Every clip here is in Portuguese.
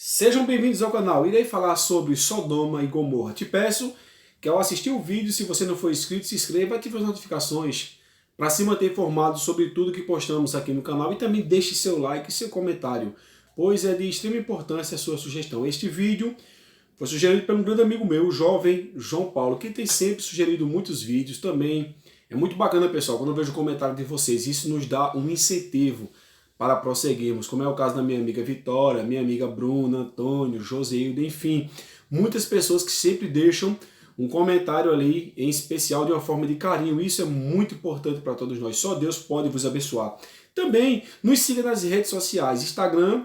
Sejam bem-vindos ao canal. Irei falar sobre Sodoma e Gomorra. Te peço que ao assistir o vídeo, se você não for inscrito, se inscreva, ative as notificações para se manter informado sobre tudo que postamos aqui no canal e também deixe seu like e seu comentário, pois é de extrema importância a sua sugestão. Este vídeo foi sugerido por um grande amigo meu, o jovem João Paulo, que tem sempre sugerido muitos vídeos também. É muito bacana, pessoal, quando eu vejo o comentário de vocês, isso nos dá um incentivo para prosseguirmos, como é o caso da minha amiga Vitória, minha amiga Bruna, Antônio, Joseildo, enfim, muitas pessoas que sempre deixam um comentário ali, em especial de uma forma de carinho. Isso é muito importante para todos nós, só Deus pode vos abençoar. Também nos siga nas redes sociais, Instagram,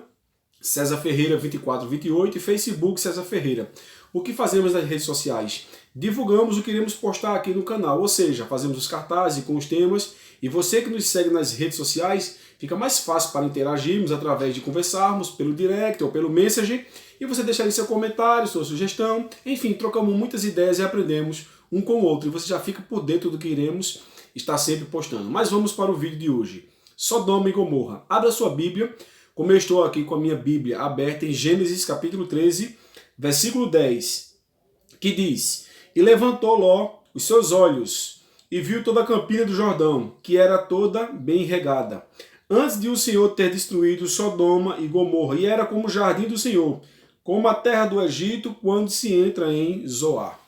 César Ferreira 2428 e Facebook César Ferreira. O que fazemos nas redes sociais? Divulgamos o que iremos postar aqui no canal, ou seja, fazemos os cartazes com os temas, e você que nos segue nas redes sociais, fica mais fácil para interagirmos através de conversarmos pelo direct ou pelo Messenger, e você deixar aí seu comentário, sua sugestão, enfim, trocamos muitas ideias e aprendemos um com o outro, e você já fica por dentro do que iremos estar sempre postando. Mas vamos para o vídeo de hoje. Sodoma e Gomorra. Abra sua Bíblia, como eu estou aqui com a minha Bíblia aberta em Gênesis capítulo 13, versículo 10, que diz: E levantou Ló os seus olhos, e viu toda a campina do Jordão, que era toda bem regada, antes de o Senhor ter destruído Sodoma e Gomorra, e era como o jardim do Senhor, como a terra do Egito, quando se entra em Zoar.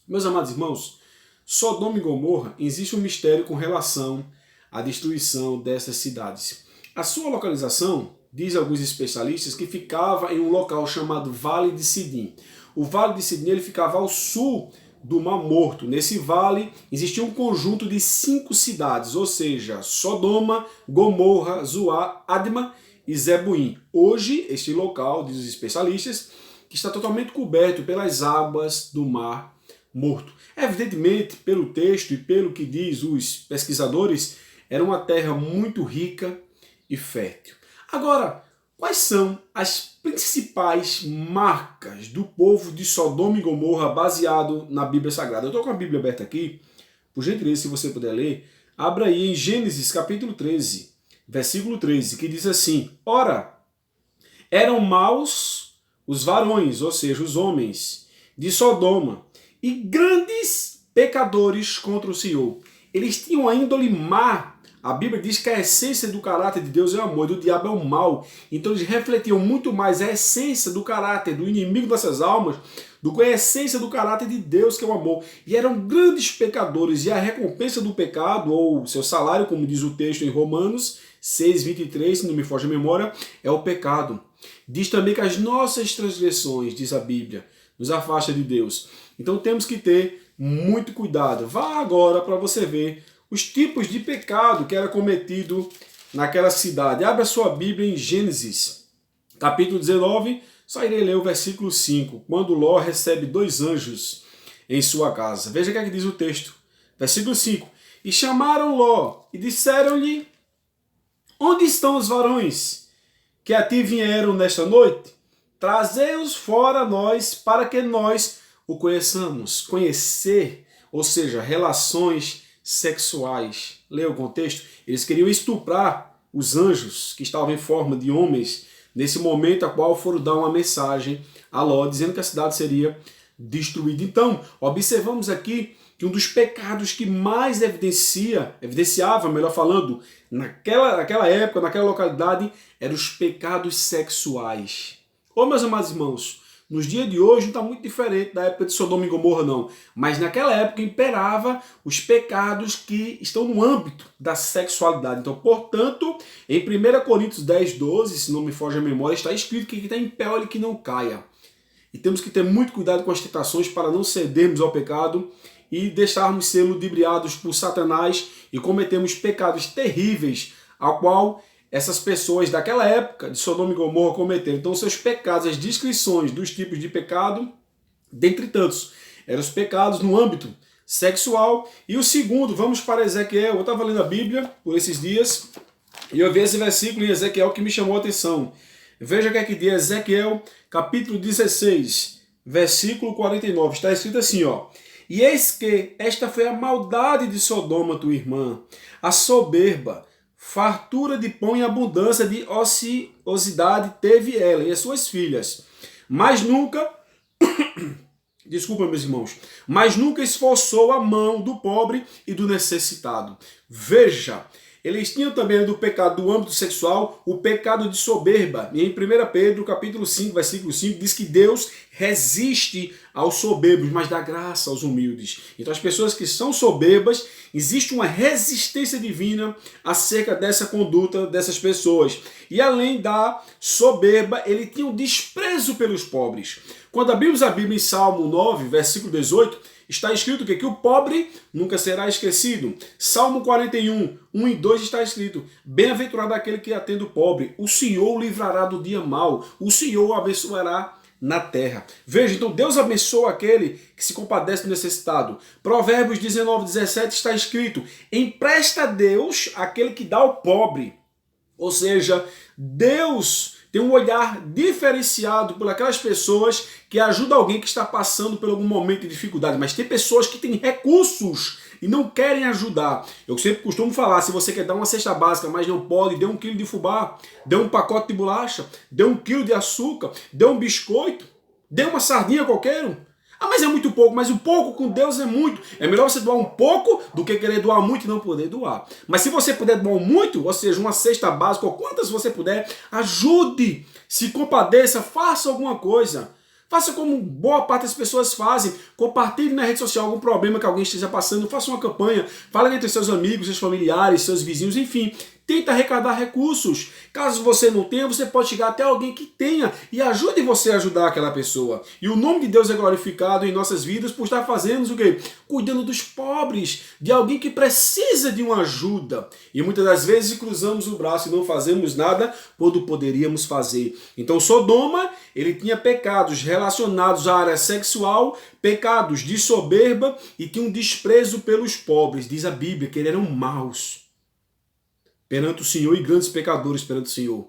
Meus amados irmãos, Sodoma e Gomorra, existe um mistério com relação à destruição dessas cidades. A sua localização, diz alguns especialistas, que ficava em um local chamado Vale de Sidim. O Vale de Sidim ele ficava ao sul do Mar Morto. Nesse vale existia um conjunto de 5 cidades, ou seja, Sodoma, Gomorra, Zoar, Adma e Zebuim. Hoje, este local, diz os especialistas, que está totalmente coberto pelas águas do Mar Morto. Evidentemente, pelo texto e pelo que diz os pesquisadores, era uma terra muito rica e fértil. Agora, quais são as principais marcas do povo de Sodoma e Gomorra baseado na Bíblia Sagrada? Eu estou com a Bíblia aberta aqui, por gentileza, se você puder ler, abra aí em Gênesis capítulo 13, versículo 13, que diz assim: Ora, eram maus os varões, ou seja, os homens de Sodoma, e grandes pecadores contra o Senhor. Eles tinham a índole má. A Bíblia diz que a essência do caráter de Deus é o amor, e do diabo é o mal. Então eles refletiam muito mais a essência do caráter do inimigo dessas almas do que a essência do caráter de Deus, que é o amor. E eram grandes pecadores, e a recompensa do pecado, ou seu salário, como diz o texto em Romanos 6:23, se não me foge a memória, é o pecado. Diz também que as nossas transgressões, diz a Bíblia, nos afasta de Deus. Então temos que ter muito cuidado. Vá agora para você ver os tipos de pecado que era cometido naquela cidade. Abra sua Bíblia em Gênesis, capítulo 19, só irei ler o versículo 5, quando Ló recebe 2 anjos em sua casa. Veja o que é que diz o texto. Versículo 5. E chamaram Ló e disseram-lhe: Onde estão os varões que a ti vieram nesta noite? Trazei-os fora a nós, para que nós o conheçamos. Conhecer, ou seja, relações sexuais. Leia o contexto. Eles queriam estuprar os anjos que estavam em forma de homens nesse momento a qual foram dar uma mensagem a Ló, dizendo que a cidade seria destruída. Então, observamos aqui que um dos pecados que mais evidenciava, melhor falando, naquela época, naquela localidade, eram os pecados sexuais. Ô, meus amados irmãos, nos dias de hoje não está muito diferente da época de Sodoma e Gomorra, não. Mas naquela época imperava os pecados que estão no âmbito da sexualidade. Então, portanto, em 1 Coríntios 10:12, se não me foge a memória, está escrito que quem está em pé, olhe que não caia. E temos que ter muito cuidado com as tentações para não cedermos ao pecado e deixarmos ser ludibriados por Satanás e cometermos pecados terríveis, ao qual essas pessoas daquela época de Sodoma e Gomorra cometeram. Então, seus pecados, as descrições dos tipos de pecado, dentre tantos, eram os pecados no âmbito sexual. E o segundo, vamos para Ezequiel. Eu estava lendo a Bíblia por esses dias e eu vi esse versículo em Ezequiel que me chamou a atenção. Veja o que é que diz Ezequiel, capítulo 16, versículo 49. Está escrito assim, ó: E eis que esta foi a maldade de Sodoma, tua irmã, a soberba, fartura de pão e abundância de ociosidade teve ela e as suas filhas. mas nunca, desculpa meus irmãos, mas nunca esforçou a mão do pobre e do necessitado. Veja, eles tinham também do pecado do âmbito sexual, o pecado de soberba. E em 1 Pedro, capítulo 5, versículo 5, diz que Deus resiste aos soberbos, mas dá graça aos humildes. Então as pessoas que são soberbas, existe uma resistência divina acerca dessa conduta dessas pessoas. E além da soberba, ele tinha um desprezo pelos pobres. Quando abrimos a Bíblia em Salmo 9, versículo 18, está escrito que o pobre nunca será esquecido. Salmo 41, 1 e 2 está escrito: bem-aventurado aquele que atende o pobre, o Senhor o livrará do dia mau, o Senhor o abençoará na terra. Veja, então Deus abençoa aquele que se compadece do necessitado. Provérbios 19, 17 está escrito: empresta a Deus aquele que dá ao pobre. Ou seja, Deus tem um olhar diferenciado por aquelas pessoas que ajudam alguém que está passando por algum momento de dificuldade. Mas tem pessoas que têm recursos e não querem ajudar. Eu sempre costumo falar, se você quer dar uma cesta básica, mas não pode, dê 1 quilo de fubá, dê um pacote de bolacha, dê 1 quilo de açúcar, dê um biscoito, dê uma sardinha qualquer. Ah, mas é muito pouco, mas o pouco com Deus é muito. É melhor você doar um pouco do que querer doar muito e não poder doar. Mas se você puder doar muito, ou seja, uma cesta básica, ou quantas você puder, ajude, se compadeça, faça alguma coisa. Faça como boa parte das pessoas fazem. Compartilhe na rede social algum problema que alguém esteja passando. Faça uma campanha. Fale entre seus amigos, seus familiares, seus vizinhos, enfim. Tenta arrecadar recursos. Caso você não tenha, você pode chegar até alguém que tenha e ajude você a ajudar aquela pessoa. E o nome de Deus é glorificado em nossas vidas por estar fazendo o quê? Cuidando dos pobres, de alguém que precisa de uma ajuda. E muitas das vezes cruzamos o braço e não fazemos nada quando poderíamos fazer. Então Sodoma, ele tinha pecados relacionados à área sexual, pecados de soberba e tinha um desprezo pelos pobres. Diz a Bíblia que eles eram maus perante o Senhor e grandes pecadores perante o Senhor.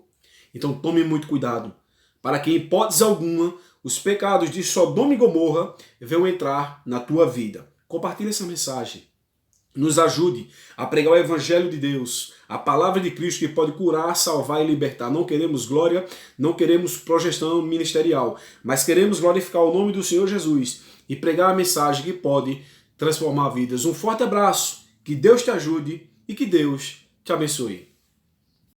Então tome muito cuidado, para que em hipótese alguma os pecados de Sodoma e Gomorra venham entrar na tua vida. Compartilhe essa mensagem. Nos ajude a pregar o Evangelho de Deus, a palavra de Cristo que pode curar, salvar e libertar. Não queremos glória, não queremos projeção ministerial, mas queremos glorificar o nome do Senhor Jesus e pregar a mensagem que pode transformar vidas. Um forte abraço, que Deus te ajude e que Deus te abençoe.